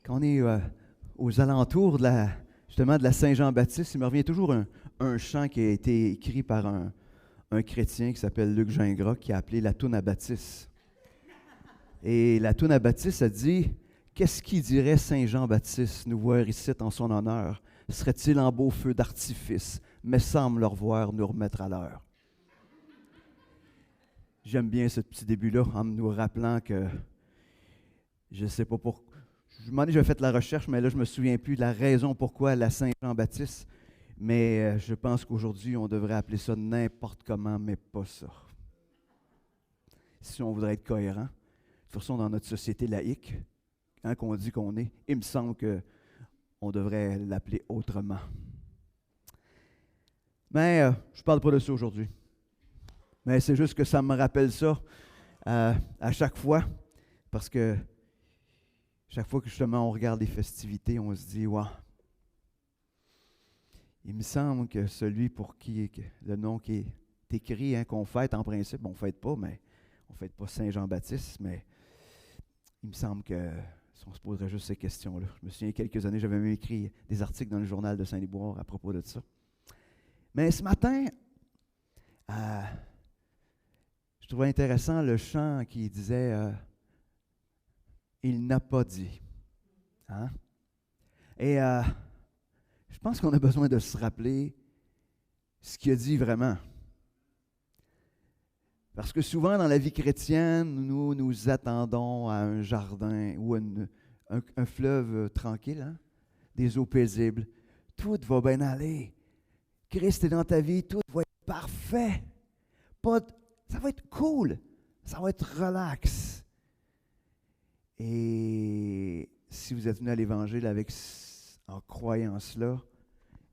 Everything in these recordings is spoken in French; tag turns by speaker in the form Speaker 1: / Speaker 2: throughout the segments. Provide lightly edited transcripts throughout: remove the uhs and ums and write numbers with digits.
Speaker 1: Quand on est aux alentours justement de la Saint-Jean-Baptiste, il me revient toujours un chant qui a été écrit par un chrétien qui s'appelle Luc Gingras, qui a appelé la toune à Baptiste. Et la toune à Baptiste, a dit « Qu'est-ce qui dirait Saint-Jean-Baptiste, nous voir ici en son honneur? Serait-il en beau feu d'artifice, mais semble le revoir nous remettre à l'heure. » J'aime bien ce petit début-là, en nous rappelant que je ne sais pas pourquoi. Je m'en ai déjà fait la recherche, mais là, je ne me souviens plus de la raison pourquoi la Saint-Jean-Baptiste. Mais je pense qu'aujourd'hui, on devrait appeler ça n'importe comment, mais pas ça. Si on voudrait être cohérent. De toute façon, dans notre société laïque, hein, qu'on dit qu'on est, il me semble qu'on devrait l'appeler autrement. Mais je ne parle pas de ça aujourd'hui. Mais c'est juste que ça me rappelle ça à chaque fois, parce que chaque fois que justement on regarde les festivités, on se dit, wow, il me semble que celui pour qui le nom qui est écrit, hein, qu'on fête en principe, on ne fête pas, mais on ne fête pas Saint-Jean-Baptiste, mais il me semble que si on se poserait juste ces questions-là. Je me souviens, il y a quelques années, j'avais même écrit des articles dans le journal de Saint-Liboire à propos de ça. Mais ce matin, je trouvais intéressant le chant qui disait il n'a pas dit. Hein? Et je pense qu'on a besoin de se rappeler ce qu'il a dit vraiment. Parce que souvent dans la vie chrétienne, nous attendons à un jardin ou un fleuve tranquille, hein? Des eaux paisibles. Tout va bien aller. Christ est dans ta vie, tout va être parfait. Ça va être cool. Ça va être relax. Et si vous êtes venu à l'Évangile en croyant cela,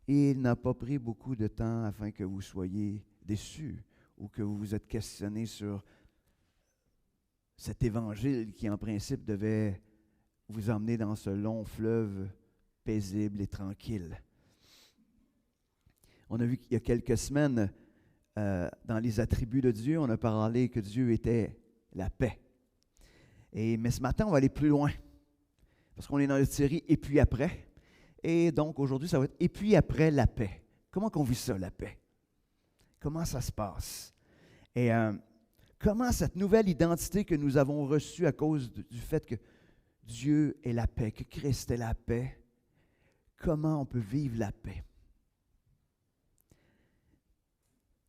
Speaker 1: il n'a pas pris beaucoup de temps afin que vous soyez déçus ou que vous vous êtes questionné sur cet Évangile qui, en principe, devait vous emmener dans ce long fleuve paisible et tranquille. On a vu qu'il y a quelques semaines, dans les attributs de Dieu, on a parlé que Dieu était la paix. Mais ce matin, on va aller plus loin, parce qu'on est dans la série « Et puis après ». Et donc, aujourd'hui, ça va être « Et puis après la paix ». Comment qu'on vit ça, la paix? Comment ça se passe? Et comment cette nouvelle identité que nous avons reçue à cause du fait que Dieu est la paix, que Christ est la paix, comment on peut vivre la paix?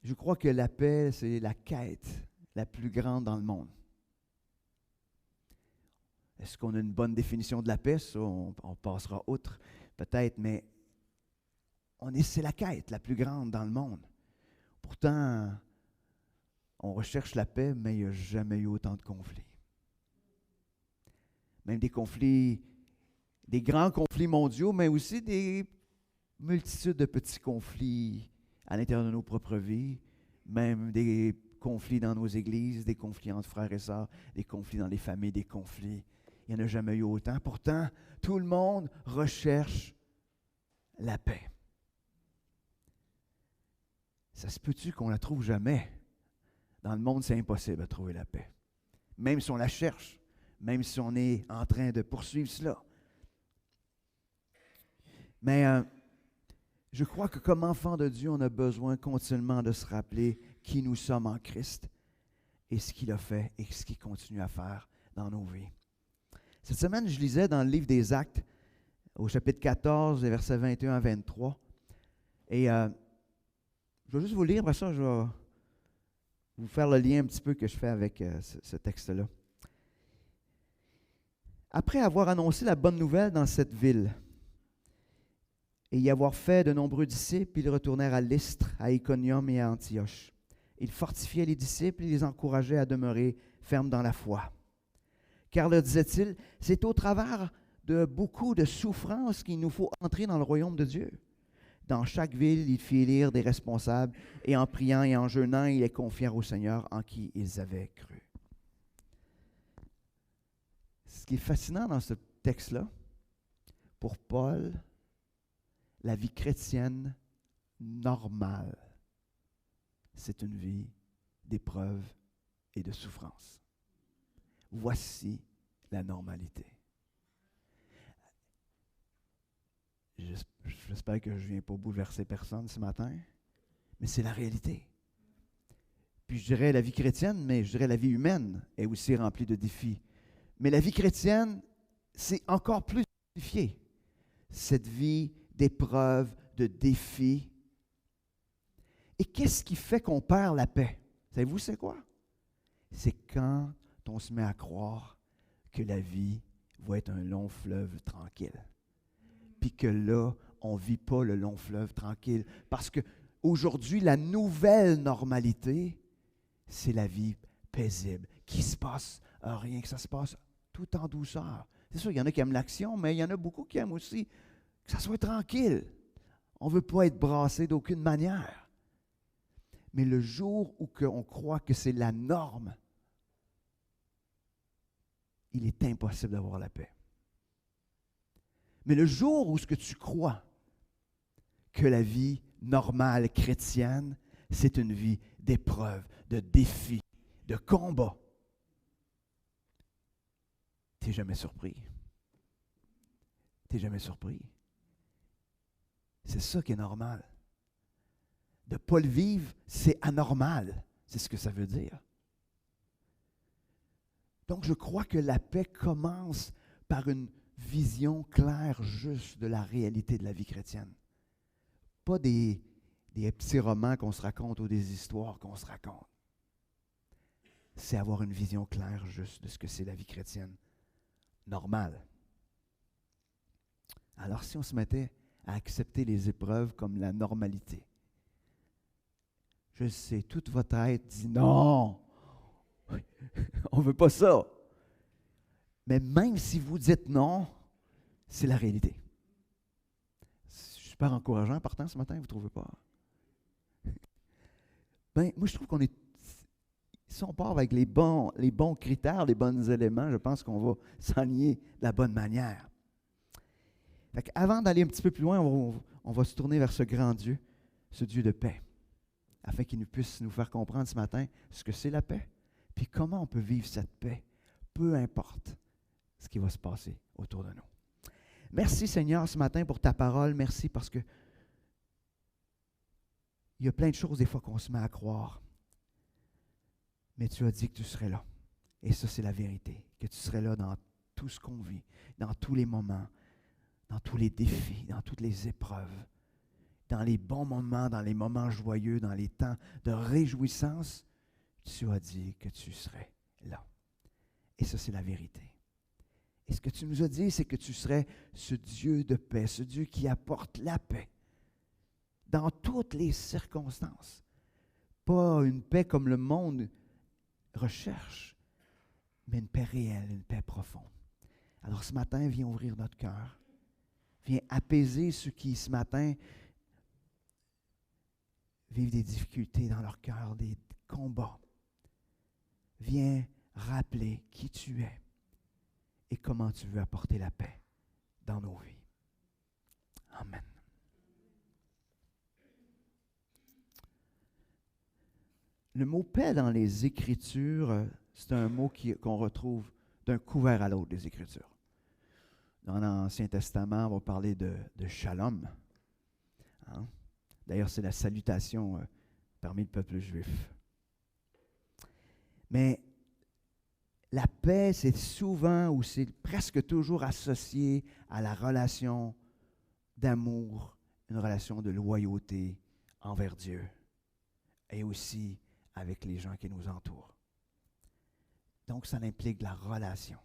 Speaker 1: Je crois que la paix, c'est la quête la plus grande dans le monde. Est-ce qu'on a une bonne définition de la paix? Ça, on passera outre, peut-être, mais c'est la quête la plus grande dans le monde. Pourtant, on recherche la paix, mais il n'y a jamais eu autant de conflits. Même des conflits, des grands conflits mondiaux, mais aussi des multitudes de petits conflits à l'intérieur de nos propres vies, même des conflits dans nos églises, des conflits entre frères et sœurs, des conflits dans les familles, des conflits. Il n'y en a jamais eu autant. Pourtant, tout le monde recherche la paix. Ça se peut-tu qu'on ne la trouve jamais? Dans le monde, c'est impossible de trouver la paix. Même si on la cherche, même si on est en train de poursuivre cela. Mais je crois que comme enfants de Dieu, on a besoin continuellement de se rappeler qui nous sommes en Christ et ce qu'il a fait et ce qu'il continue à faire dans nos vies. Cette semaine, je lisais dans le livre des Actes, au chapitre 14, les versets 21 à 23. Et je vais juste vous lire, après ça, je vais vous faire le lien un petit peu que je fais avec ce texte-là. Après avoir annoncé la bonne nouvelle dans cette ville et y avoir fait de nombreux disciples, ils retournèrent à Lystre, à Iconium et à Antioche. Ils fortifiaient les disciples et les encourageaient à demeurer fermes dans la foi. Car, leur disait-il, c'est au travers de beaucoup de souffrances qu'il nous faut entrer dans le royaume de Dieu. Dans chaque ville, il fit élire des responsables, et en priant et en jeûnant, ils les confièrent au Seigneur en qui ils avaient cru. Ce qui est fascinant dans ce texte-là, pour Paul, la vie chrétienne normale, c'est une vie d'épreuves et de souffrances. Voici la normalité. J'espère que je ne viens pas bouleverser personne ce matin, mais c'est la réalité. Puis je dirais la vie chrétienne, mais je dirais la vie humaine est aussi remplie de défis. Mais la vie chrétienne, c'est encore plus simplifié. Cette vie d'épreuves, de défis. Et qu'est-ce qui fait qu'on perd la paix? Savez-vous c'est quoi? C'est quand on se met à croire que la vie va être un long fleuve tranquille. Puis que là, on ne vit pas le long fleuve tranquille. Parce qu'aujourd'hui, la nouvelle normalité, c'est la vie paisible, qui se passe rien, que ça se passe tout en douceur. C'est sûr, il y en a qui aiment l'action, mais il y en a beaucoup qui aiment aussi que ça soit tranquille. On ne veut pas être brassé d'aucune manière. Mais le jour où on croit que c'est la norme, il est impossible d'avoir la paix. Mais le jour où ce que tu crois que la vie normale chrétienne, c'est une vie d'épreuves, de défis, de combats, tu n'es jamais surpris. Tu n'es jamais surpris. C'est ça qui est normal. De ne pas le vivre, c'est anormal. C'est ce que ça veut dire. Donc, je crois que la paix commence par une vision claire, juste de la réalité de la vie chrétienne. Pas des petits romans qu'on se raconte ou des histoires qu'on se raconte. C'est avoir une vision claire, juste de ce que c'est la vie chrétienne normale. Alors, si on se mettait à accepter les épreuves comme la normalité, je sais, toute votre être dit non, on ne veut pas ça. Mais même si vous dites non, c'est la réalité. C'est super encourageant, partant ce matin, vous ne trouvez pas? Ben, moi, je trouve qu'on est. Si on part avec les bons critères, les bons éléments, je pense qu'on va s'enligner de la bonne manière. Fait avant d'aller un petit peu plus loin, on va se tourner vers ce grand Dieu, ce Dieu de paix, afin qu'il puisse nous faire comprendre ce matin ce que c'est la paix, puis comment on peut vivre cette paix, peu importe ce qui va se passer autour de nous. Merci Seigneur ce matin pour ta parole. Merci parce que il y a plein de choses des fois qu'on se met à croire. Mais tu as dit que tu serais là. Et ça, c'est la vérité. Que tu serais là dans tout ce qu'on vit, dans tous les moments, dans tous les défis, dans toutes les épreuves, dans les bons moments, dans les moments joyeux, dans les temps de réjouissance. Tu as dit que tu serais là. Et ça, c'est la vérité. Et ce que tu nous as dit, c'est que tu serais ce Dieu de paix, ce Dieu qui apporte la paix dans toutes les circonstances. Pas une paix comme le monde recherche, mais une paix réelle, une paix profonde. Alors ce matin, viens ouvrir notre cœur. Viens apaiser ceux qui, ce matin, vivent des difficultés dans leur cœur, des combats. Viens rappeler qui tu es et comment tu veux apporter la paix dans nos vies. Amen. Le mot paix dans les Écritures, c'est un mot qu'on retrouve d'un couvert à l'autre des Écritures. Dans l'Ancien Testament, on va parler de shalom. Hein? D'ailleurs, c'est la salutation parmi le peuple juif. Mais la paix, c'est souvent ou c'est presque toujours associé à la relation d'amour, une relation de loyauté envers Dieu et aussi avec les gens qui nous entourent. Donc, ça implique la relation.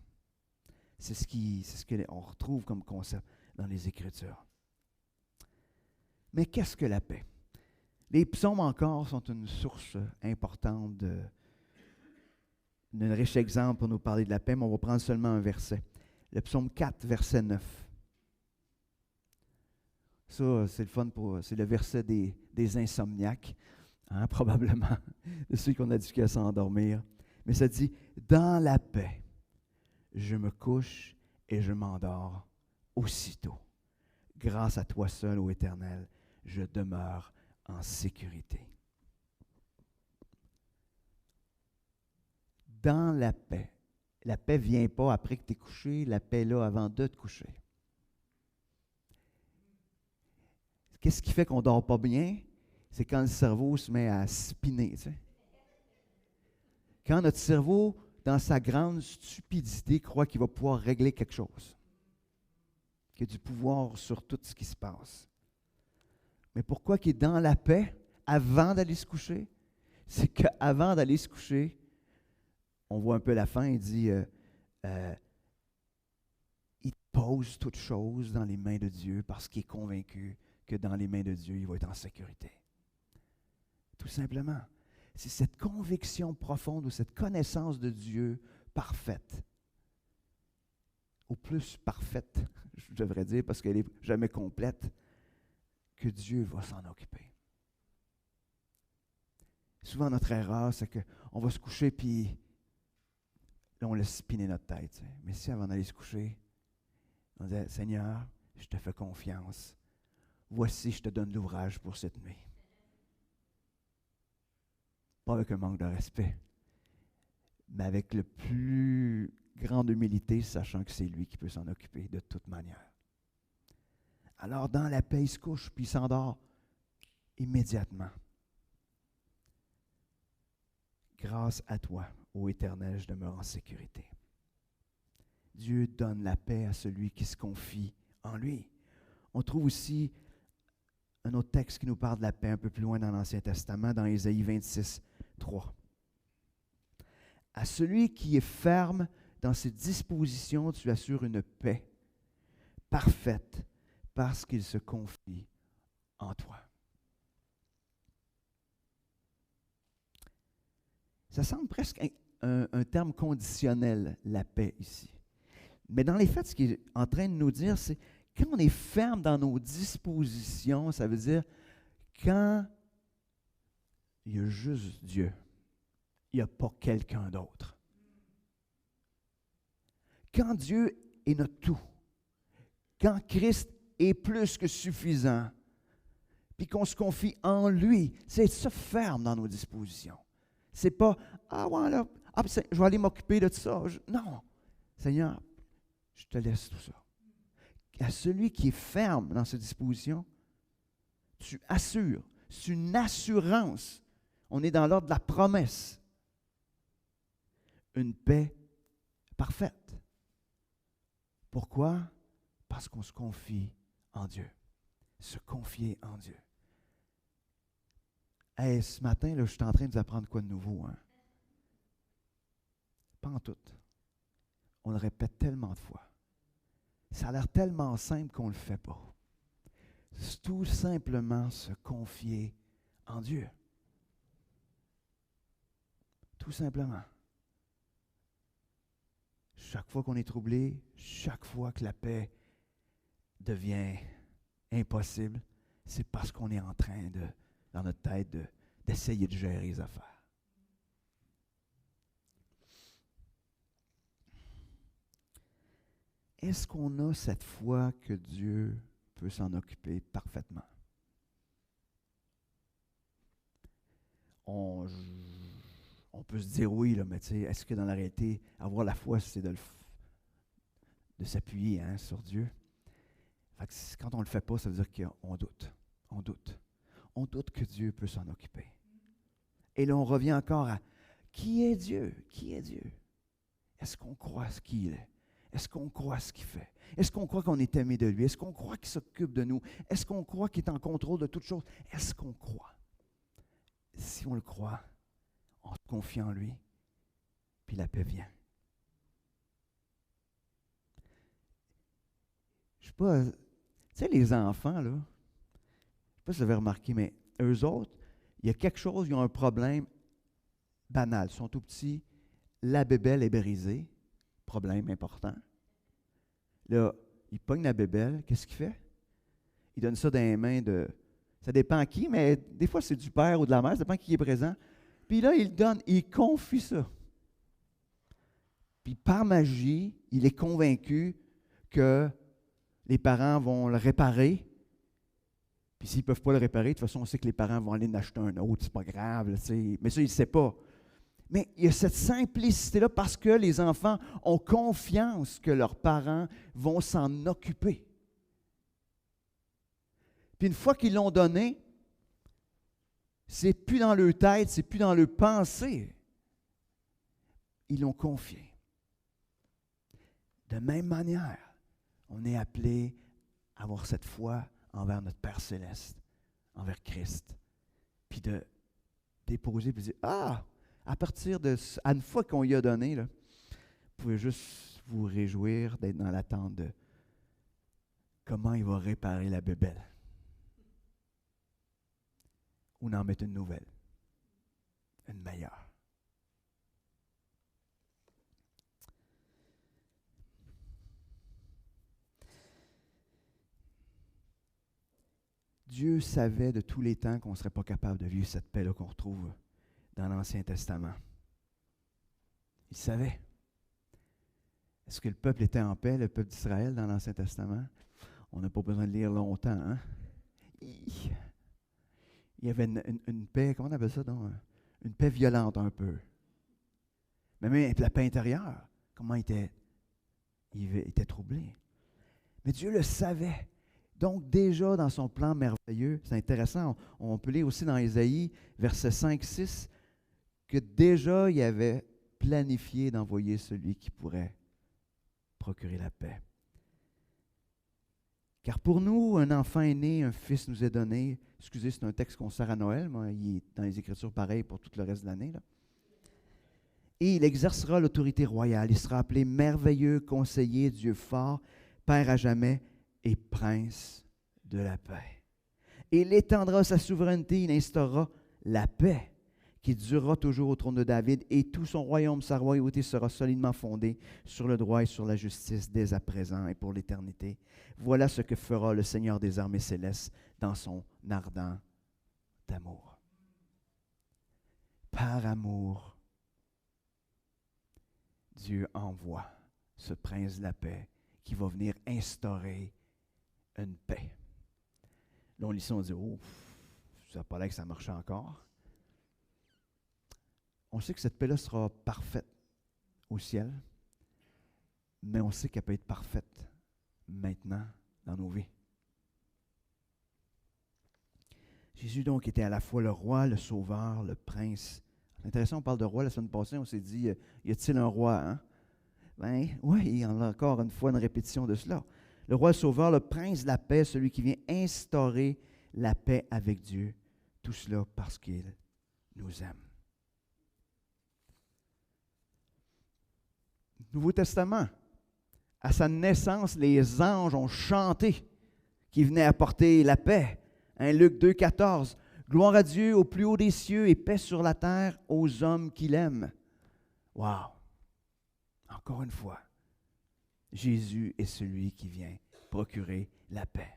Speaker 1: C'est ce qu'on retrouve comme concept dans les Écritures. Mais qu'est-ce que la paix? Les psaumes encore sont une source importante d'un riche exemple pour nous parler de la paix, mais on va prendre seulement un verset. Le psaume 4, verset 9. Ça, c'est le fun c'est le verset des insomniaques, hein, probablement, de ceux qu'on a du à s'endormir. Mais ça dit, dans la paix, je me couche et je m'endors aussitôt. Grâce à toi seul, ô Éternel, je demeure en sécurité. Dans la paix. La paix ne vient pas après que tu es couché, la paix est là avant de te coucher. qu'est-ce qui fait qu'on ne dort pas bien? C'est quand le cerveau se met à spinner. Tu sais. Quand notre cerveau, dans sa grande stupidité, croit qu'il va pouvoir régler quelque chose. Qu'il a du pouvoir sur tout ce qui se passe. Mais pourquoi qu'il est dans la paix avant d'aller se coucher? C'est qu'avant d'aller se coucher, on voit un peu la fin, il dit, il pose toute chose dans les mains de Dieu parce qu'il est convaincu que dans les mains de Dieu, il va être en sécurité. Tout simplement. C'est cette conviction profonde ou cette connaissance de Dieu parfaite, ou plus parfaite, je devrais dire, parce qu'elle n'est jamais complète, que Dieu va s'en occuper. Souvent, notre erreur, c'est qu'on va se coucher, puis là, on laisse spinner notre tête. Tu sais. Mais si avant d'aller se coucher, on dit, Seigneur, je te fais confiance. Voici, je te donne l'ouvrage pour cette nuit. Pas avec un manque de respect, mais avec le plus grande humilité, sachant que c'est lui qui peut s'en occuper de toute manière. Alors, dans la paix, il se couche, puis il s'endort immédiatement. Grâce à toi, ô Éternel, je demeure en sécurité. Dieu donne la paix à celui qui se confie en lui. On trouve aussi un autre texte qui nous parle de la paix un peu plus loin dans l'Ancien Testament, dans Ésaïe 26, 3. À celui qui est ferme dans ses dispositions, tu assures une paix parfaite parce qu'il se confie en toi. Ça semble presque un terme conditionnel, la paix ici. Mais dans les faits, ce qu'il est en train de nous dire, c'est quand on est ferme dans nos dispositions, ça veut dire quand il y a juste Dieu, il n'y a pas quelqu'un d'autre. Quand Dieu est notre tout, quand Christ est plus que suffisant, puis qu'on se confie en lui, c'est ça ferme dans nos dispositions. C'est pas, ah ouais, là, je vais aller m'occuper de tout ça. Non, Seigneur, je te laisse tout ça. À celui qui est ferme dans ses dispositions, tu assures. C'est une assurance. On est dans l'ordre de la promesse. Une paix parfaite. Pourquoi? Parce qu'on se confie en Dieu. Se confier en Dieu. Hey, ce matin, là, je suis en train de vous apprendre quoi de nouveau. Hein? Pas en tout. On le répète tellement de fois. Ça a l'air tellement simple qu'on ne le fait pas. C'est tout simplement se confier en Dieu. Tout simplement. Chaque fois qu'on est troublé, chaque fois que la paix devient impossible, c'est parce qu'on est en train de, dans notre tête, d'essayer de gérer les affaires. Est-ce qu'on a cette foi que Dieu peut s'en occuper parfaitement? On peut se dire oui, là, mais tu sais, est-ce que dans la réalité, avoir la foi, c'est de s'appuyer sur Dieu? Fait que quand on ne le fait pas, ça veut dire qu'on doute. On doute. On doute que Dieu peut s'en occuper. Et là, on revient encore à qui est Dieu? Qui est Dieu? Est-ce qu'on croit ce qu'il est? Est-ce qu'on croit ce qu'il fait? Est-ce qu'on croit qu'on est aimé de lui? Est-ce qu'on croit qu'il s'occupe de nous? Est-ce qu'on croit qu'il est en contrôle de toutes choses? Est-ce qu'on croit? Si on le croit, on se confie en lui, puis la paix vient. Je ne sais pas, tu sais, les enfants, là, je ne sais pas si vous avez remarqué, mais eux autres, il y a quelque chose, ils ont un problème banal. Ils sont tout petits, la bébelle est brisée, problème important. Là, il pogne la bébelle, qu'est-ce qu'il fait? Il donne ça dans les mains de... Ça dépend à qui, mais des fois c'est du père ou de la mère, ça dépend qui est présent. Puis là, il donne, il confie ça. Puis par magie, il est convaincu que les parents vont le réparer. Puis s'ils ne peuvent pas le réparer, de toute façon, on sait que les parents vont aller en acheter un autre, c'est pas grave, là, mais ça, il ne sait pas. Mais il y a cette simplicité-là parce que les enfants ont confiance que leurs parents vont s'en occuper. Puis une fois qu'ils l'ont donné, c'est plus dans leur tête, c'est plus dans leur pensée. Ils l'ont confié. De même manière, on est appelé à avoir cette foi envers notre Père Céleste, envers Christ, puis de déposer, puis de dire, à partir de, à une fois qu'on y a donné, là, vous pouvez juste vous réjouir d'être dans l'attente de comment il va réparer la bébelle. Ou d'en mettre une nouvelle, une meilleure. Dieu savait de tous les temps qu'on ne serait pas capable de vivre cette paix-là qu'on retrouve dans l'Ancien Testament. Il savait. Est-ce que le peuple était en paix, le peuple d'Israël, dans l'Ancien Testament? On n'a pas besoin de lire longtemps, hein? Il y avait une paix, comment on appelle ça, donc? Une paix violente un peu. Mais même la paix intérieure, comment il était troublé. Mais Dieu le savait. Donc déjà dans son plan merveilleux, c'est intéressant, on peut lire aussi dans Ésaïe, versets 5-6, que déjà il avait planifié d'envoyer celui qui pourrait procurer la paix. Car pour nous, un enfant est né, un fils nous est donné. Excusez, c'est un texte qu'on sert à Noël, mais il est dans les Écritures pareil pour tout le reste de l'année, là. Et il exercera l'autorité royale. Il sera appelé merveilleux, conseiller, Dieu fort, Père à jamais et prince de la paix. Et il étendra sa souveraineté, il instaurera la paix qui durera toujours au trône de David, et tout son royaume, sa royauté sera solidement fondée sur le droit et sur la justice dès à présent et pour l'éternité. Voilà ce que fera le Seigneur des armées célestes dans son ardent amour. Par amour, Dieu envoie ce prince de la paix qui va venir instaurer une paix. Là, on lit ça, on dit, ça n'a pas l'air que ça marche encore. On sait que cette paix-là sera parfaite au ciel, mais on sait qu'elle peut être parfaite maintenant dans nos vies. Jésus donc était à la fois le roi, le sauveur, le prince. C'est intéressant, on parle de roi la semaine passée, on s'est dit, y a-t-il un roi, hein? Ben oui, il y en a encore une fois une répétition de cela. Le roi, le sauveur, le prince de la paix, celui qui vient instaurer la paix avec Dieu. Tout cela parce qu'il nous aime. Nouveau Testament, à sa naissance, les anges ont chanté qu'il venait apporter la paix. Hein, Luc 2, 14. Gloire à Dieu au plus haut des cieux et paix sur la terre aux hommes qu'il aime. Wow! Encore une fois, Jésus est celui qui vient procurer la paix.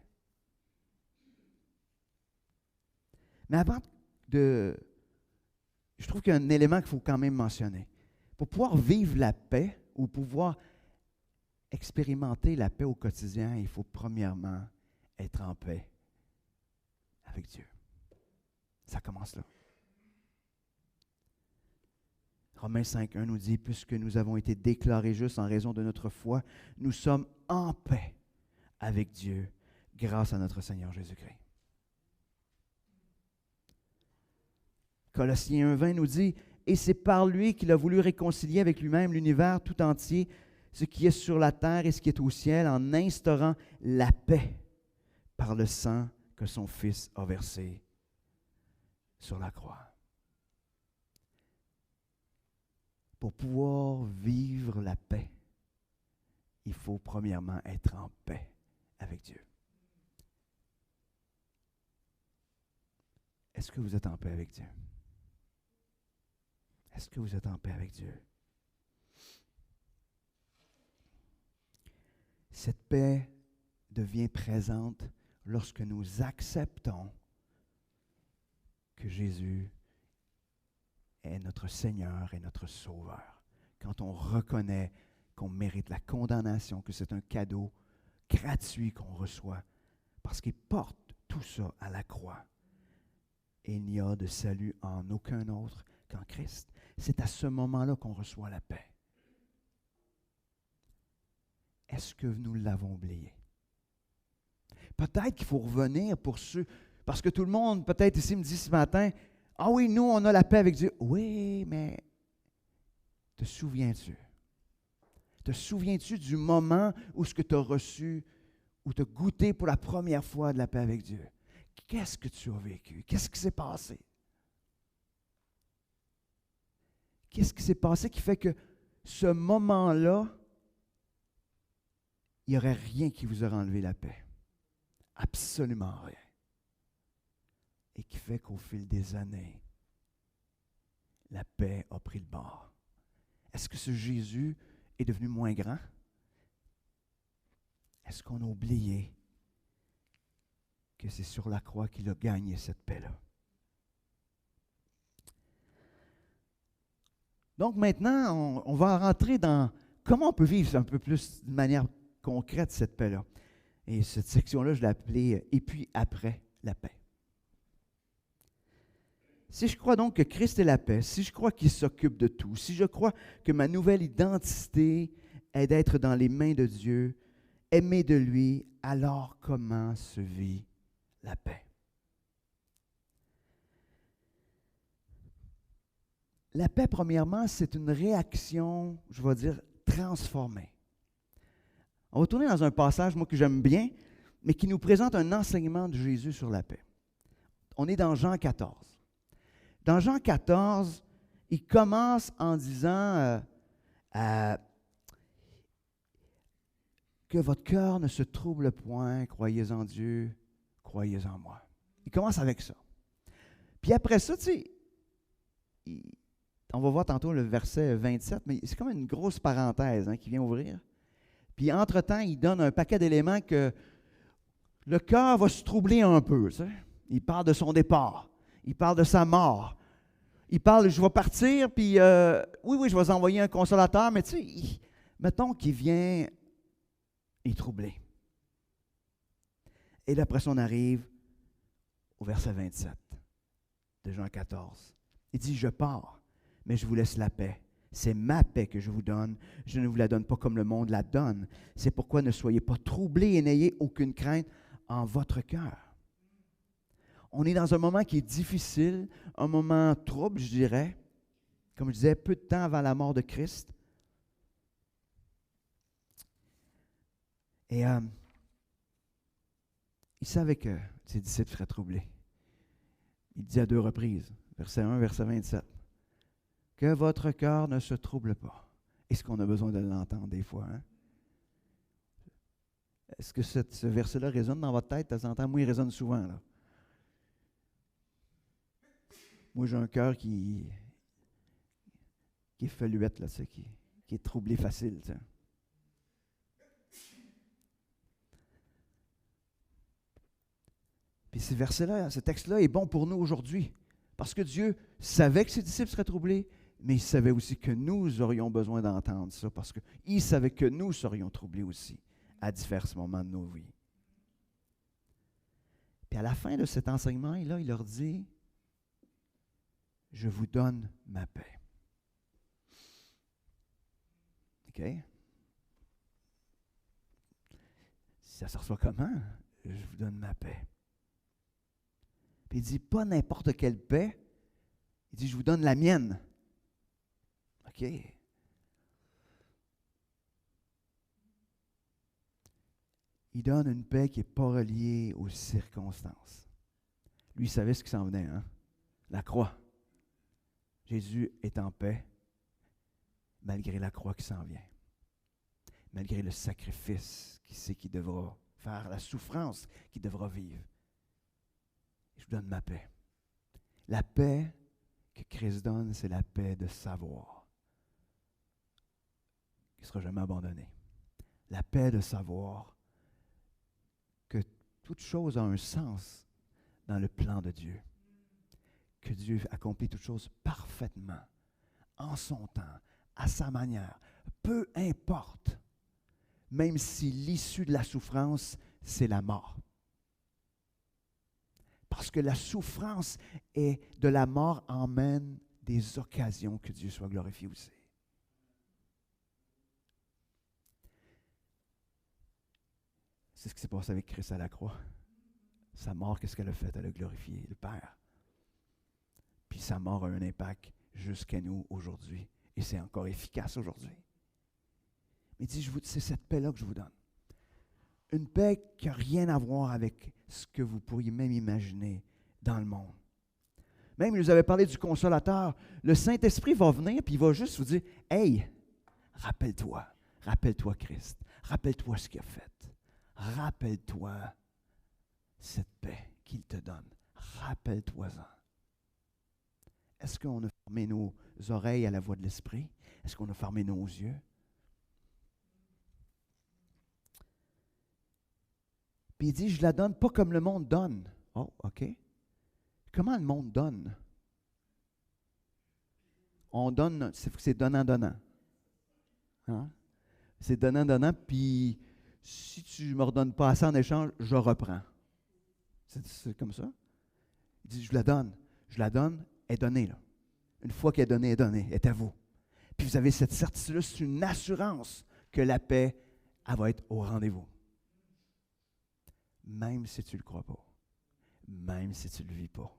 Speaker 1: Mais avant de... Je trouve qu'il y a un élément qu'il faut quand même mentionner. Pour pouvoir vivre la paix ou pouvoir expérimenter la paix au quotidien, il faut premièrement être en paix avec Dieu. Ça commence là. Romains 5.1 nous dit, puisque nous avons été déclarés justes en raison de notre foi, nous sommes en paix avec Dieu grâce à notre Seigneur Jésus-Christ. Colossiens 1.20 nous dit, et c'est par lui qu'il a voulu réconcilier avec lui-même l'univers tout entier, ce qui est sur la terre et ce qui est au ciel, en instaurant la paix par le sang que son Fils a versé sur la croix. Pour pouvoir vivre la paix, il faut premièrement être en paix avec Dieu. Est-ce que vous êtes en paix avec Dieu? Est-ce que vous êtes en paix avec Dieu? Cette paix devient présente lorsque nous acceptons que Jésus est notre Seigneur et notre Sauveur. Quand on reconnaît qu'on mérite la condamnation, que c'est un cadeau gratuit qu'on reçoit, parce qu'il porte tout ça à la croix. Et il n'y a de salut en aucun autre qu'en Christ. C'est à ce moment-là qu'on reçoit la paix. Est-ce que nous l'avons oublié? Peut-être qu'il faut revenir pour ceux, parce que tout le monde, peut-être ici, me dit ce matin, « Ah oui, nous, on a la paix avec Dieu. » Oui, mais te souviens-tu? Te souviens-tu du moment où ce que tu as reçu, où tu as goûté pour la première fois de la paix avec Dieu? Qu'est-ce que tu as vécu? Qu'est-ce qui s'est passé? Qu'est-ce qui s'est passé qui fait que ce moment-là, il n'y aurait rien qui vous aurait enlevé la paix? Absolument rien. Et qui fait qu'au fil des années, la paix a pris le bord. Est-ce que ce Jésus est devenu moins grand? Est-ce qu'on a oublié que c'est sur la croix qu'il a gagné cette paix-là? Donc maintenant, on va rentrer dans comment on peut vivre un peu plus de manière concrète cette paix-là. Et cette section-là, je l'ai appelée « Et puis après la paix ». Si je crois donc que Christ est la paix, si je crois qu'il s'occupe de tout, si je crois que ma nouvelle identité est d'être dans les mains de Dieu, aimé de lui, alors comment se vit la paix? La paix, premièrement, c'est une réaction, je vais dire, transformée. On va tourner dans un passage, moi, que j'aime bien, mais qui nous présente un enseignement de Jésus sur la paix. On est dans Jean 14. Dans Jean 14, il commence en disant que votre cœur ne se trouble point, croyez en Dieu, croyez en moi. Il commence avec ça. Puis après ça, tu sais, on va voir tantôt le verset 27, mais c'est comme une grosse parenthèse qui vient ouvrir. Puis entre-temps, il donne un paquet d'éléments que le cœur va se troubler un peu. Tu sais. Il parle de son départ. Il parle de sa mort. Il parle, je vais partir, puis oui, je vais envoyer un consolateur, mais tu sais, mettons qu'il vient et troubler. Et là, après ça, on arrive au verset 27 de Jean 14. Il dit, je pars, mais je vous laisse la paix. C'est ma paix que je vous donne. Je ne vous la donne pas comme le monde la donne. C'est pourquoi ne soyez pas troublés et n'ayez aucune crainte en votre cœur. On est dans un moment qui est difficile, un moment trouble, je dirais. Comme je disais, peu de temps avant la mort de Christ. Et il savait que ses disciples seraient troublés. Il dit à 2 reprises, verset 1, verset 27, que votre cœur ne se trouble pas. Est-ce qu'on a besoin de l'entendre des fois? Hein? Est-ce que ce verset-là résonne dans votre tête de temps en temps? Moi, il résonne souvent. Là. Moi, j'ai un cœur qui est feluette, là, qui est troublé facile. Tu sais. Puis ce verset-là, ce texte-là est bon pour nous aujourd'hui. Parce que Dieu savait que ses disciples seraient troublés, mais il savait aussi que nous aurions besoin d'entendre ça, parce qu'il savait que nous serions troublés aussi à divers moments de nos vies. Puis à la fin de cet enseignement, là, il leur dit, « Je vous donne ma paix. » OK? Ça se reçoit comment? « Je vous donne ma paix. » Puis il dit, pas n'importe quelle paix. Il dit, je vous donne la mienne. OK. Il donne une paix qui n'est pas reliée aux circonstances. Lui, il savait ce qui s'en venait, hein? La croix. Jésus est en paix, malgré la croix qui s'en vient. Malgré le sacrifice qu'il sait qu'il devra faire, la souffrance qu'il devra vivre. Je vous donne ma paix. La paix que Christ donne, c'est la paix de savoir qui ne sera jamais abandonnée. La paix de savoir que toute chose a un sens dans le plan de Dieu. Que Dieu accomplit toute chose parfaitement, en son temps, à sa manière. Peu importe, même si l'issue de la souffrance, c'est la mort. Parce que la souffrance de la mort emmène des occasions que Dieu soit glorifié aussi. C'est ce qui s'est passé avec Christ à la croix. Sa mort, qu'est-ce qu'elle a fait? Elle a glorifié le Père. Puis sa mort a un impact jusqu'à nous aujourd'hui. Et c'est encore efficace aujourd'hui. Mais il dit, c'est cette paix-là que je vous donne. Une paix qui n'a rien à voir avec ce que vous pourriez même imaginer dans le monde. Même, il nous avait parlé du Consolateur. Le Saint-Esprit va venir et il va juste vous dire, « Hey, rappelle-toi Christ. Rappelle-toi ce qu'il a fait. Rappelle-toi cette paix qu'il te donne. Rappelle-toi-en. » Est-ce qu'on a fermé nos oreilles à la voix de l'Esprit? Est-ce qu'on a fermé nos yeux? Puis il dit, je la donne pas comme le monde donne. Oh, OK. Comment le monde donne? On donne, c'est donnant-donnant. Hein? C'est donnant-donnant, puis si tu ne me redonnes pas assez en échange, je reprends. C'est comme ça. Il dit, je la donne, elle est donnée. Là. Une fois qu'elle est donnée, elle est à vous. Puis vous avez cette certitude-là, c'est une assurance que la paix, elle va être au rendez-vous. Même si tu ne le crois pas, même si tu ne le vis pas,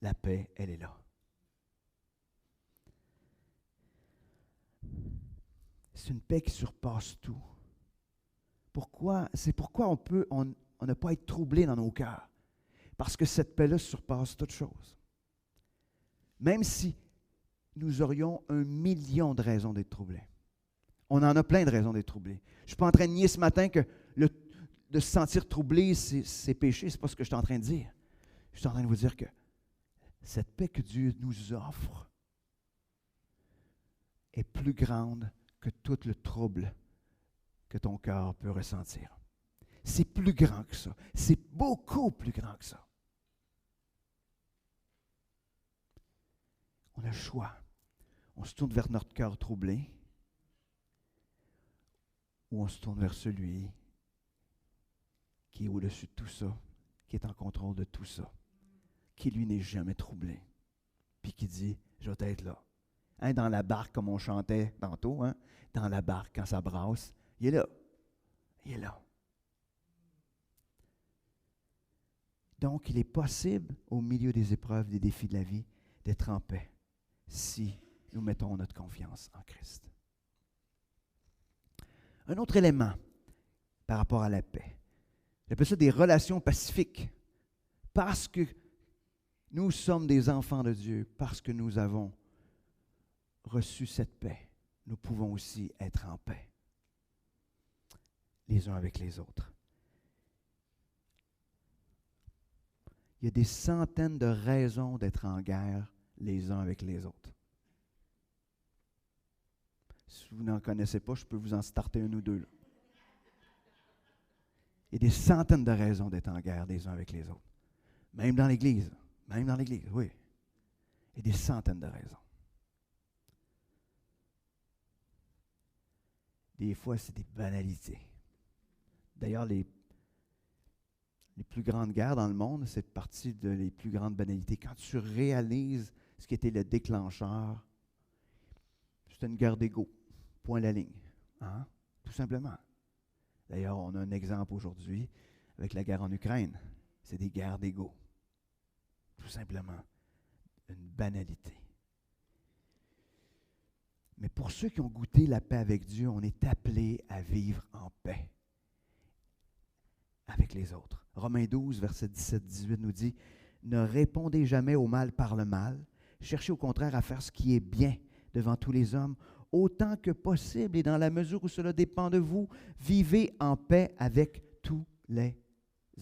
Speaker 1: la paix, elle est là. C'est une paix qui surpasse tout. Pourquoi? C'est pourquoi on n'a pas à être troublé dans nos cœurs. Parce que cette paix-là surpasse toute chose. Même si nous aurions 1 million de raisons d'être troublés. On en a plein de raisons d'être troublés. Je ne suis pas en train de nier ce matin que de se sentir troublé, c'est péché. Ce n'est pas ce que je suis en train de dire. Je suis en train de vous dire que cette paix que Dieu nous offre est plus grande que tout le trouble que ton cœur peut ressentir. C'est plus grand que ça. C'est beaucoup plus grand que ça. On a le choix. On se tourne vers notre cœur troublé ou on se tourne vers celui qui est au-dessus de tout ça, qui est en contrôle de tout ça, qui lui n'est jamais troublé, puis qui dit, je vais être là. Hein, dans la barque, comme on chantait tantôt, hein, dans la barque, quand ça brasse, il est là. Il est là. Donc, il est possible, au milieu des épreuves, des défis de la vie, d'être en paix, si nous mettons notre confiance en Christ. Un autre élément par rapport à la paix, j'appelle ça des relations pacifiques. Parce que nous sommes des enfants de Dieu, parce que nous avons reçu cette paix, nous pouvons aussi être en paix, les uns avec les autres. Il y a des centaines de raisons d'être en guerre les uns avec les autres. Si vous n'en connaissez pas, je peux vous en starter un ou deux. Là. Il y a des centaines de raisons d'être en guerre les uns avec les autres. Même dans l'Église. Même dans l'Église, oui. Il y a des centaines de raisons. Des fois, c'est des banalités. D'ailleurs, les plus grandes guerres dans le monde, c'est partie de les plus grandes banalités. Quand tu réalises ce qui était le déclencheur, c'était une guerre d'ego. Point la ligne. Hein? Tout simplement. D'ailleurs, on a un exemple aujourd'hui avec la guerre en Ukraine. C'est des guerres d'ego. Tout simplement. Une banalité. Mais pour ceux qui ont goûté la paix avec Dieu, on est appelés à vivre en paix avec les autres. Romains 12, versets 17-18 nous dit, « Ne répondez jamais au mal par le mal. Cherchez au contraire à faire ce qui est bien devant tous les hommes, autant que possible, et dans la mesure où cela dépend de vous, vivez en paix avec tous les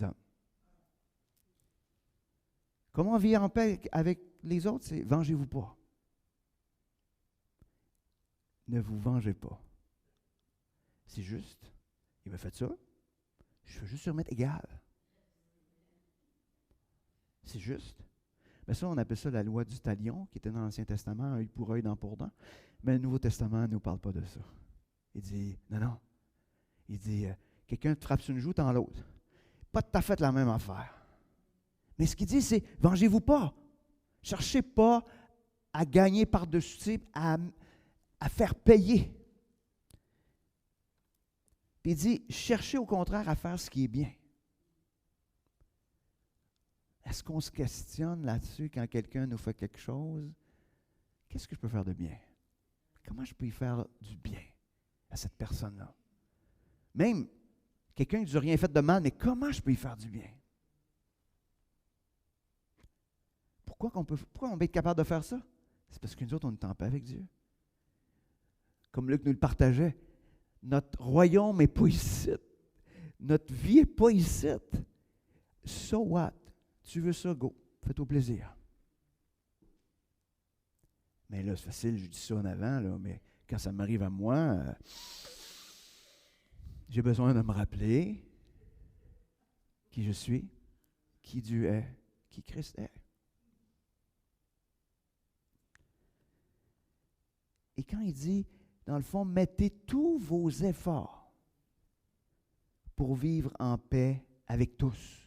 Speaker 1: hommes. » Comment vivre en paix avec les autres? C'est « vengez-vous pas ». Ne vous vengez pas. C'est juste. Il m'a fait ça. Je veux juste se remettre égal. C'est juste. Mais ça, on appelle ça la loi du talion, qui était dans l'Ancien Testament, œil pour œil, dent pour dent. Mais le Nouveau Testament ne nous parle pas de ça. Il dit, non. Il dit, quelqu'un te frappe sur une joue, t'en l'autre. Pas tout à fait la même affaire. Mais ce qu'il dit, c'est, vengez-vous pas. Cherchez pas à gagner par-dessus, à faire payer. Puis il dit, cherchez au contraire à faire ce qui est bien. Est-ce qu'on se questionne là-dessus quand quelqu'un nous fait quelque chose? Qu'est-ce que je peux faire de bien? Comment je peux y faire du bien à cette personne-là? Même quelqu'un qui n'a rien fait de mal, mais comment je peux y faire du bien? Pourquoi on peut être capable de faire ça? C'est parce que nous autres, on est en paix avec Dieu. Comme Luc nous le partageait, notre royaume n'est pas ici. Notre vie n'est pas ici. So what? Tu veux ça, go. Fais-toi plaisir. Mais là, c'est facile, je dis ça en avant, là, mais quand ça m'arrive à moi, j'ai besoin de me rappeler qui je suis, qui Dieu est, qui Christ est. Et quand il dit, dans le fond, mettez tous vos efforts pour vivre en paix avec tous.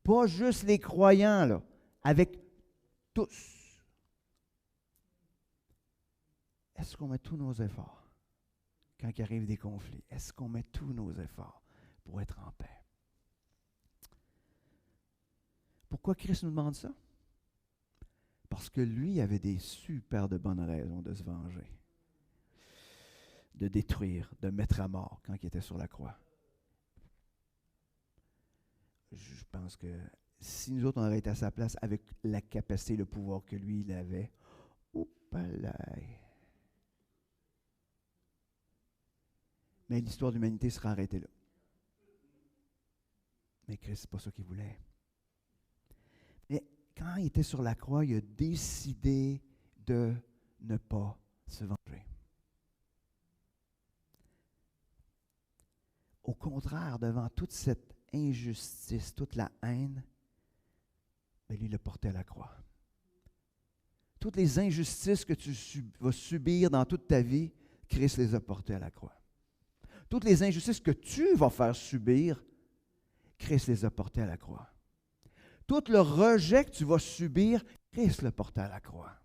Speaker 1: Pas juste les croyants, là, avec tous. Est-ce qu'on met tous nos efforts quand il arrive des conflits? Est-ce qu'on met tous nos efforts pour être en paix? Pourquoi Christ nous demande ça? Parce que lui avait des super de bonnes raisons de se venger, de détruire, de mettre à mort quand il était sur la croix. Je pense que si nous autres, on aurait été à sa place avec la capacité, le pouvoir que lui, il avait, mais l'histoire de l'humanité sera arrêtée là. Mais Christ, ce n'est pas ça qu'il voulait. Mais quand il était sur la croix, il a décidé de ne pas se venger. Au contraire, devant toute cette injustice, toute la haine, mais lui le portait à la croix. Toutes les injustices que tu vas subir dans toute ta vie, Christ les a portées à la croix. Toutes les injustices que tu vas faire subir, Christ les a portées à la croix. Tout le rejet que tu vas subir, Christ le portait à la croix.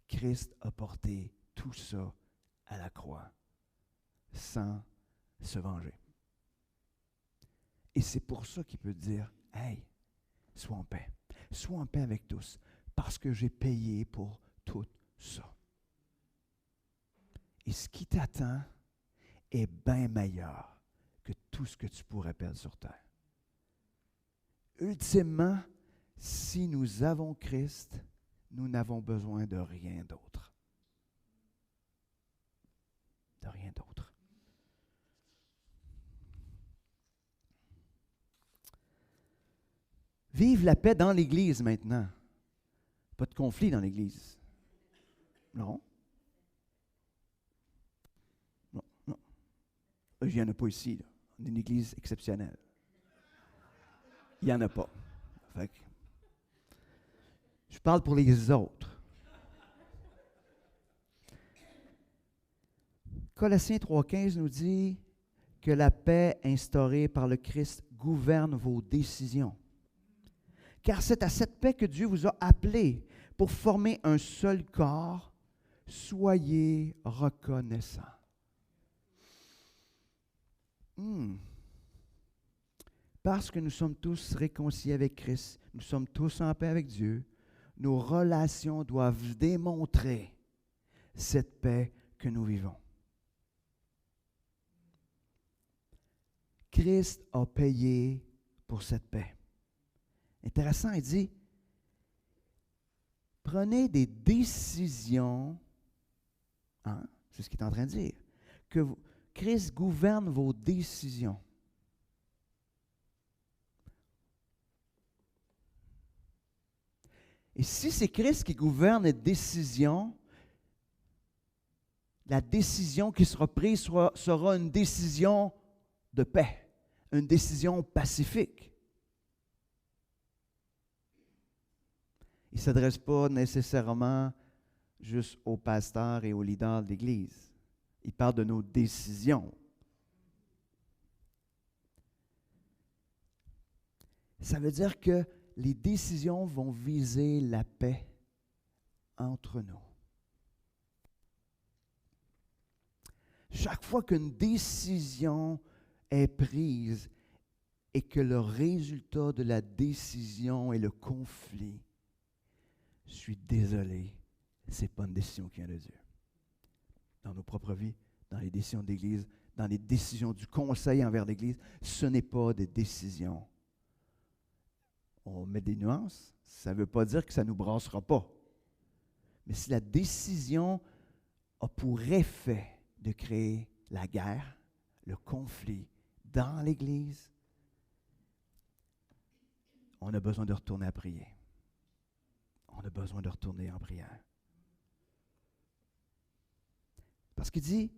Speaker 1: Christ a porté tout ça à la croix, sans se venger. Et c'est pour ça qu'il peut dire, « Hey, sois en paix. Sois en paix avec tous, parce que j'ai payé pour tout ça. » Et ce qui t'attend est bien meilleur que tout ce que tu pourrais perdre sur terre. Ultimement, si nous avons Christ, nous n'avons besoin de rien d'autre. De rien d'autre. Vive la paix dans l'Église maintenant. Pas de conflit dans l'Église. Non. Non, non. Il n'y en a pas ici. Là. On est une Église exceptionnelle. Il n'y en a pas. Fait que, je parle pour les autres. Colossiens 3,15 nous dit que la paix instaurée par le Christ gouverne vos décisions. Car c'est à cette paix que Dieu vous a appelés pour former un seul corps. Soyez reconnaissants. Parce que nous sommes tous réconciliés avec Christ, nous sommes tous en paix avec Dieu, nos relations doivent démontrer cette paix que nous vivons. Christ a payé pour cette paix. Intéressant, il dit, prenez des décisions, c'est ce qu'il est en train de dire, que Christ gouverne vos décisions. Et si c'est Christ qui gouverne les décisions, la décision qui sera prise sera une décision de paix, une décision pacifique. Il ne s'adresse pas nécessairement juste aux pasteurs et aux leaders de l'Église. Il parle de nos décisions. Ça veut dire que les décisions vont viser la paix entre nous. Chaque fois qu'une décision est prise et que le résultat de la décision est le conflit, je suis désolé, ce n'est pas une décision qui vient de Dieu. Dans nos propres vies, dans les décisions de l'Église, dans les décisions du conseil envers l'Église, ce n'est pas des décisions. On met des nuances, ça ne veut pas dire que ça ne nous brassera pas. Mais si la décision a pour effet de créer la guerre, le conflit dans l'Église, on a besoin de retourner à prier. On a besoin de retourner en prière. Parce qu'il dit,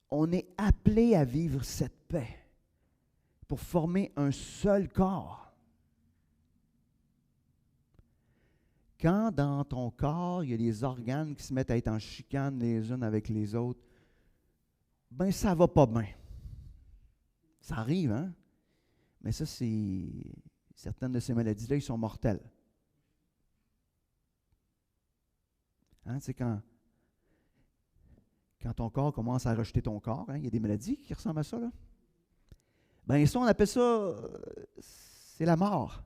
Speaker 1: on est appelé à vivre cette paix pour former un seul corps. Quand dans ton corps, il y a des organes qui se mettent à être en chicane les uns avec les autres, ben ça va pas bien. Ça arrive, hein? Mais ça, certaines de ces maladies-là, ils sont mortelles. Hein, c'est quand ton corps commence à rejeter ton corps, hein, il y a des maladies qui ressemblent à ça, là. Ben ça, on appelle ça, c'est la mort.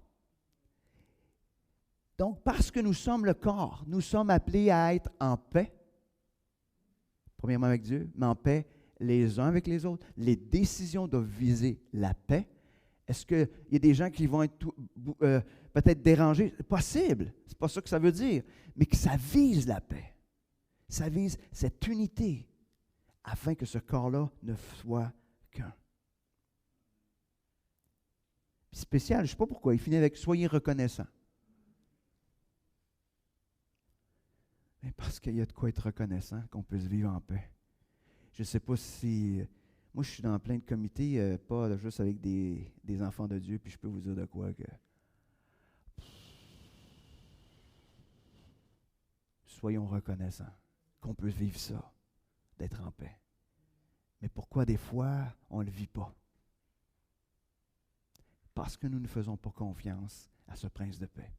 Speaker 1: Donc, parce que nous sommes le corps, nous sommes appelés à être en paix, premièrement avec Dieu, mais en paix les uns avec les autres. Les décisions doivent viser la paix. Est-ce qu'il y a des gens qui vont être peut-être dérangés? Possible, c'est pas ça que ça veut dire, mais que ça vise la paix. Ça vise cette unité, afin que ce corps-là ne soit qu'un. Puis spécial, je ne sais pas pourquoi, il finit avec « soyez reconnaissants ». Mais parce qu'il y a de quoi être reconnaissant, qu'on puisse vivre en paix. Je ne sais pas si... Moi, je suis dans plein de comités, pas juste avec des enfants de Dieu, puis je peux vous dire de quoi que... Soyons reconnaissants, qu'on puisse vivre ça, d'être en paix. Mais pourquoi des fois, on ne le vit pas? Parce que nous ne faisons pas confiance à ce prince de paix.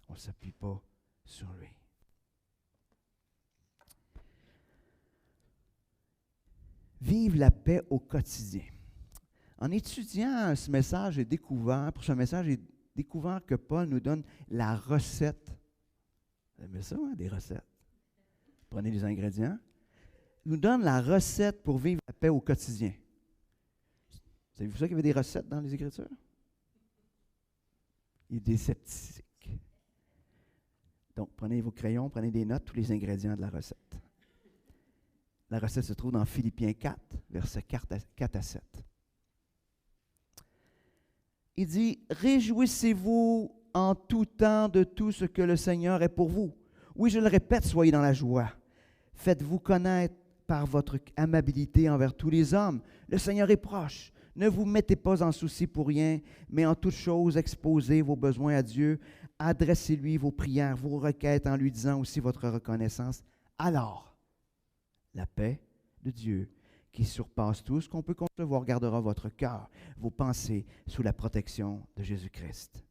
Speaker 1: On ne s'appuie pas sur lui. Vive la paix au quotidien. En étudiant ce message, j'ai découvert que Paul nous donne la recette. Vous aimez ça, hein, des recettes? Prenez les ingrédients. Il nous donne la recette pour vivre la paix au quotidien. Vous avez vu ça qu'il y avait des recettes dans les Écritures? Il est des sceptiques. Donc, prenez vos crayons, prenez des notes, tous les ingrédients de la recette. La recette se trouve dans Philippiens 4, versets 4 à 7. Il dit, « Réjouissez-vous en tout temps de tout ce que le Seigneur est pour vous. Oui, je le répète, soyez dans la joie. Faites-vous connaître par votre amabilité envers tous les hommes. Le Seigneur est proche. Ne vous mettez pas en souci pour rien, mais en toute chose, exposez vos besoins à Dieu. Adressez-lui vos prières, vos requêtes en lui disant aussi votre reconnaissance. Alors, la paix de Dieu, qui surpasse tout ce qu'on peut concevoir, gardera votre cœur, vos pensées sous la protection de Jésus-Christ. »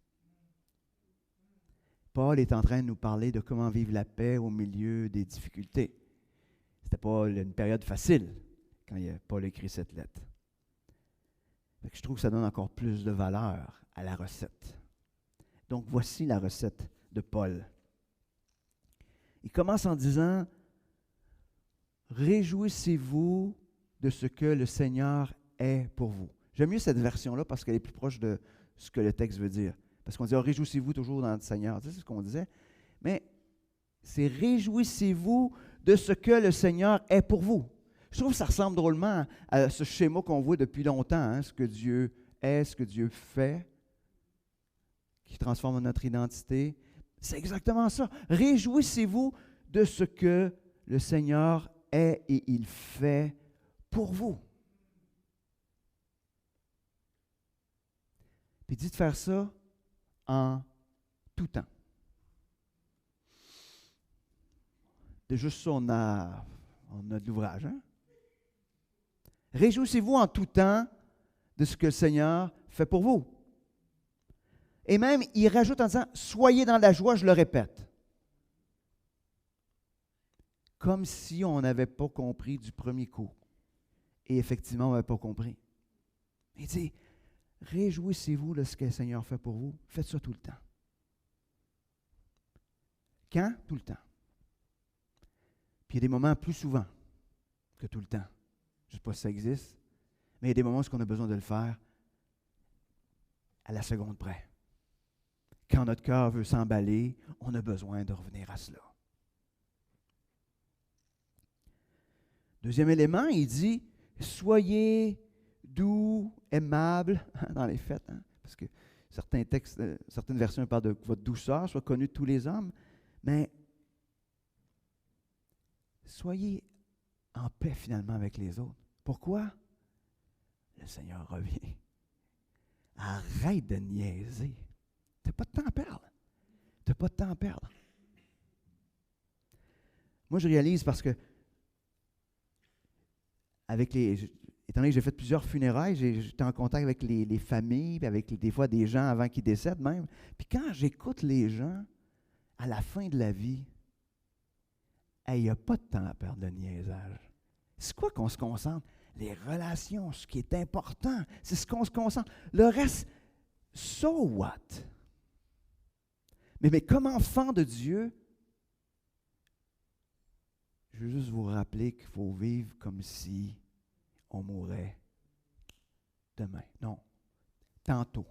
Speaker 1: Paul est en train de nous parler de comment vivre la paix au milieu des difficultés. Ce n'était pas une période facile quand Paul a écrit cette lettre. Je trouve que ça donne encore plus de valeur à la recette. Donc, voici la recette de Paul. Il commence en disant, « Réjouissez-vous de ce que le Seigneur est pour vous. » J'aime mieux cette version-là parce qu'elle est plus proche de ce que le texte veut dire. Parce qu'on dit, « Réjouissez-vous toujours dans le Seigneur. » Tu sais, c'est ce qu'on disait. Mais c'est « Réjouissez-vous de ce que le Seigneur est pour vous. » Je trouve que ça ressemble drôlement à ce schéma qu'on voit depuis longtemps, hein, ce que Dieu est, ce que Dieu fait, qui transforme notre identité. C'est exactement ça. Réjouissez-vous de ce que le Seigneur est et il fait pour vous. Puis il dit de faire ça en tout temps. De juste ça, on a de l'ouvrage, hein? Réjouissez-vous en tout temps de ce que le Seigneur fait pour vous. Et même, il rajoute en disant, soyez dans la joie, je le répète. comme si on n'avait pas compris du premier coup. Et effectivement, on n'avait pas compris. Il dit, réjouissez-vous de ce que le Seigneur fait pour vous. Faites ça tout le temps. Quand? Tout le temps. Puis il y a des moments plus souvent que tout le temps. Je ne sais pas si ça existe, mais il y a des moments où on a besoin de le faire à la seconde près. Quand notre cœur veut s'emballer, on a besoin de revenir à cela. Deuxième élément, il dit, soyez doux, aimables, dans les fêtes, parce que certains textes, certaines versions parlent de votre douceur soit connue de tous les hommes, mais soyez en paix finalement avec les autres. Pourquoi? Le Seigneur revient. Arrête de niaiser. Tu n'as pas de temps à perdre. Tu n'as pas de temps à perdre. Moi, je réalise parce que, étant donné que j'ai fait plusieurs funérailles, j'étais en contact avec les familles, puis avec des fois des gens avant qu'ils décèdent même. Puis quand j'écoute les gens, à la fin de la vie, il n'y a pas de temps à perdre le niaisage. C'est quoi qu'on se concentre? Les relations, ce qui est important, c'est ce qu'on se concentre. Le reste, so what? Mais comme enfant de Dieu, je veux juste vous rappeler qu'il faut vivre comme si on mourrait demain. Non, tantôt.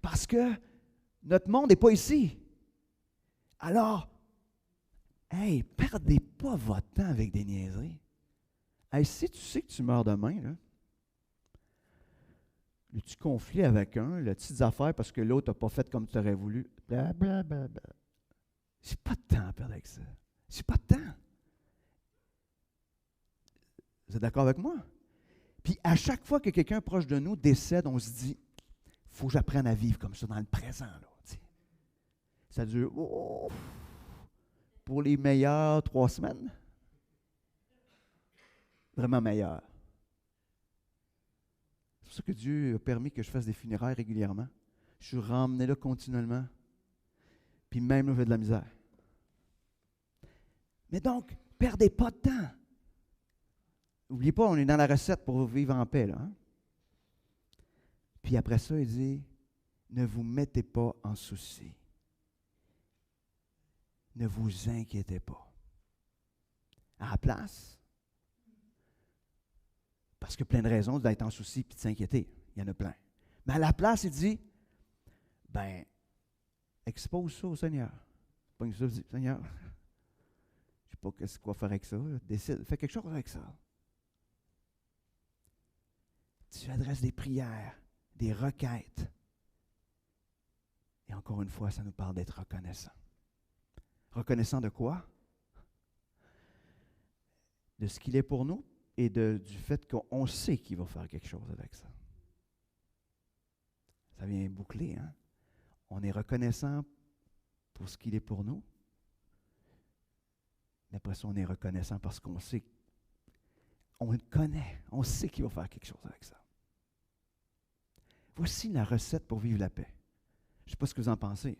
Speaker 1: Parce que notre monde n'est pas ici. Alors, perdez pas votre temps avec des niaiseries. Si tu sais que tu meurs demain, là, le petit conflit avec un, les petites affaires parce que l'autre n'a pas fait comme tu aurais voulu, blablabla. J'ai pas de temps à perdre avec ça. J'ai pas de temps. Vous êtes d'accord avec moi? Puis à chaque fois que quelqu'un proche de nous décède, on se dit, il faut que j'apprenne à vivre comme ça dans le présent. Là, ça dure pour les meilleures 3 semaines. Vraiment meilleures. C'est pour ça que Dieu a permis que je fasse des funérailles régulièrement. Je suis ramené là continuellement. Puis même là, j'ai de la misère. Mais donc, perdez pas de temps. N'oubliez pas, on est dans la recette pour vivre en paix. Là, hein? Puis après ça, il dit, ne vous mettez pas en souci. Ne vous inquiétez pas. À la place, parce qu'il y a plein de raisons d'être en souci et de s'inquiéter. Il y en a plein. Mais à la place, il dit, expose ça au Seigneur. Pogne ça, dis, Seigneur, je ne sais pas quoi faire avec ça. Décide, fais quelque chose avec ça. Tu adresses des prières, des requêtes. Et encore une fois, ça nous parle d'être reconnaissant. Reconnaissant de quoi? De ce qu'il est pour nous et du fait qu'on sait qu'il va faire quelque chose avec ça. Ça vient boucler, hein? On est reconnaissant pour ce qu'il est pour nous. Mais après ça, on est reconnaissant parce qu'on sait, on le connaît, on sait qu'il va faire quelque chose avec ça. Voici la recette pour vivre la paix. Je ne sais pas ce que vous en pensez.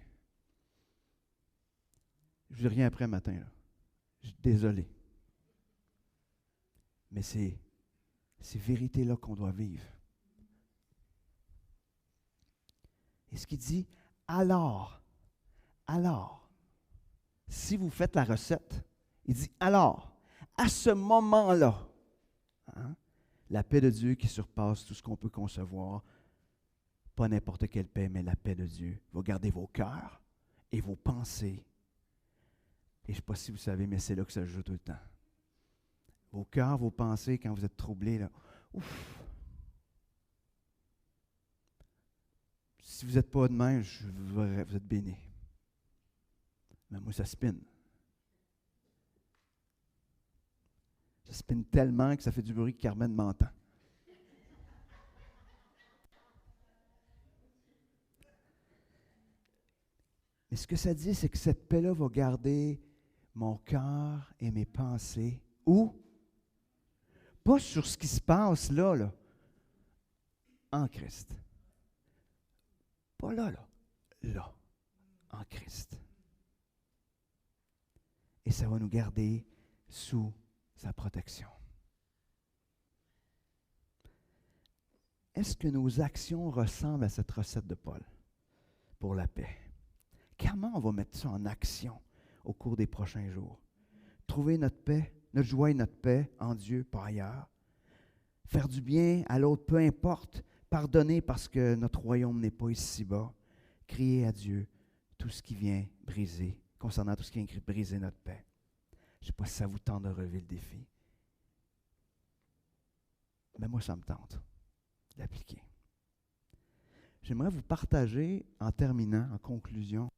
Speaker 1: Je n'ai rien après matin, là. Je suis désolé. Mais c'est ces vérités-là qu'on doit vivre. Et ce qu'il dit, alors, si vous faites la recette, il dit alors, à ce moment-là, la paix de Dieu qui surpasse tout ce qu'on peut concevoir, pas n'importe quelle paix, mais la paix de Dieu, va garder vos cœurs et vos pensées. Et je ne sais pas si vous savez, mais c'est là que ça se joue tout le temps. Vos cœurs, vos pensées, quand vous êtes troublés, là, ouf! Si vous n'êtes pas de même, vous êtes bénis. Mais moi, ça spinne. Ça spinne tellement que ça fait du bruit que Carmen m'entend. Mais ce que ça dit, c'est que cette paix-là va garder mon cœur et mes pensées. Où? Pas sur ce qui se passe là. En Christ. Pas là. Là. En Christ. ça va nous garder sous sa protection. Est-ce que nos actions ressemblent à cette recette de Paul pour la paix? Comment on va mettre ça en action au cours des prochains jours? Trouver notre paix, notre joie et notre paix en Dieu, pas ailleurs. Faire du bien à l'autre, peu importe. Pardonner parce que notre royaume n'est pas ici-bas. Crier à Dieu tout ce qui vient briser, concernant tout ce qui vient briser notre paix. Je ne sais pas si ça vous tente de relever le défi. Mais moi, ça me tente d'appliquer. J'aimerais vous partager, en terminant, en conclusion,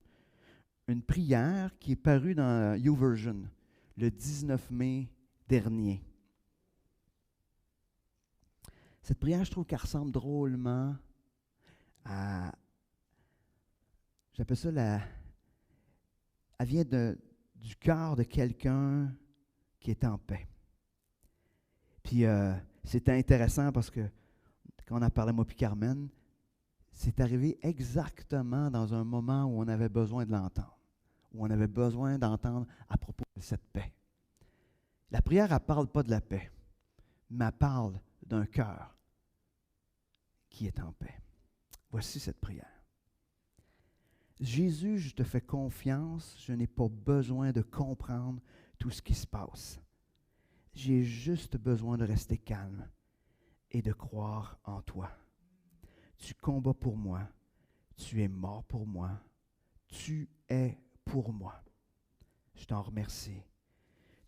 Speaker 1: une prière qui est parue dans YouVersion le 19 mai dernier. Cette prière, je trouve qu'elle ressemble drôlement à... J'appelle ça elle vient du cœur de quelqu'un qui est en paix. Puis c'était intéressant parce que quand on a parlé, moi puis Carmen, c'est arrivé exactement dans un moment où on avait besoin de l'entendre, où on avait besoin d'entendre à propos de cette paix. La prière, elle ne parle pas de la paix, mais elle parle d'un cœur qui est en paix. Voici cette prière. Jésus, je te fais confiance, je n'ai pas besoin de comprendre tout ce qui se passe. J'ai juste besoin de rester calme et de croire en toi. Tu combats pour moi, tu es mort pour moi, tu es pour moi. Je t'en remercie.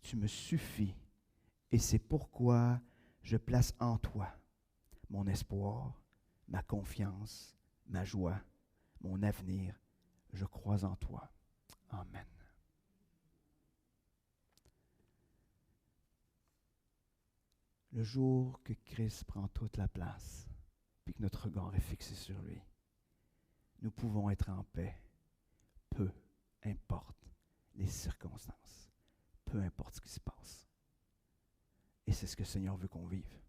Speaker 1: Tu me suffis et c'est pourquoi je place en toi mon espoir, ma confiance, ma joie, mon avenir. Je crois en toi. Amen. Le jour que Christ prend toute la place, puis que notre regard est fixé sur lui, nous pouvons être en paix, peu importe les circonstances, peu importe ce qui se passe. Et c'est ce que le Seigneur veut qu'on vive.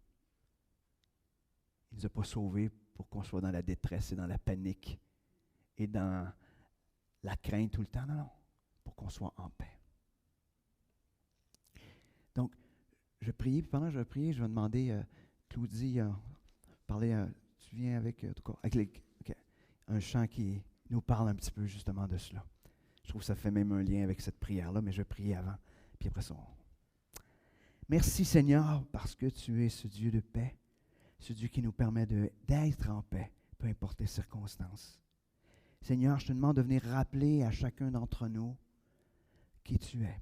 Speaker 1: Il ne nous a pas sauvés pour qu'on soit dans la détresse et dans la panique et dans la crainte tout le temps. Non, pour qu'on soit en paix. Donc, je prie, puis pendant que je vais prier, je vais demander, Claudie, tu viens avec un chant qui nous parle un petit peu justement de cela. Je trouve que ça fait même un lien avec cette prière-là, mais je vais prier avant, puis après ça, Merci Seigneur, parce que tu es ce Dieu de paix, ce Dieu qui nous permet d'être en paix, peu importe les circonstances. Seigneur, je te demande de venir rappeler à chacun d'entre nous qui tu es,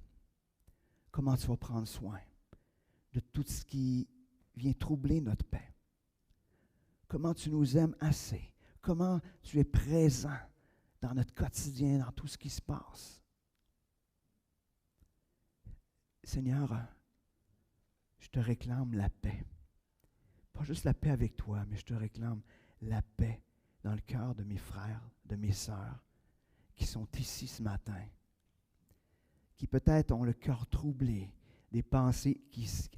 Speaker 1: comment tu vas prendre soin de tout ce qui vient troubler notre paix, comment tu nous aimes assez, comment tu es présent dans notre quotidien, dans tout ce qui se passe. Seigneur, je te réclame la paix. Pas juste la paix avec toi, mais je te réclame la paix dans le cœur de mes frères, de mes sœurs qui sont ici ce matin, qui peut-être ont le cœur troublé, des pensées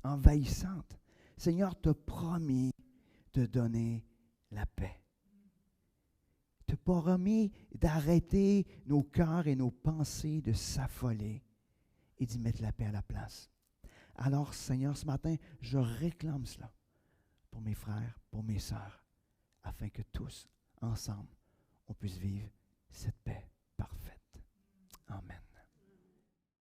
Speaker 1: envahissantes. Seigneur, tu as promis de donner la paix. Tu as promis d'arrêter nos cœurs et nos pensées de s'affoler et d'y mettre la paix à la place. Alors, Seigneur, ce matin, je réclame cela pour mes frères, pour mes sœurs, afin que tous, ensemble, on puisse vivre cette paix.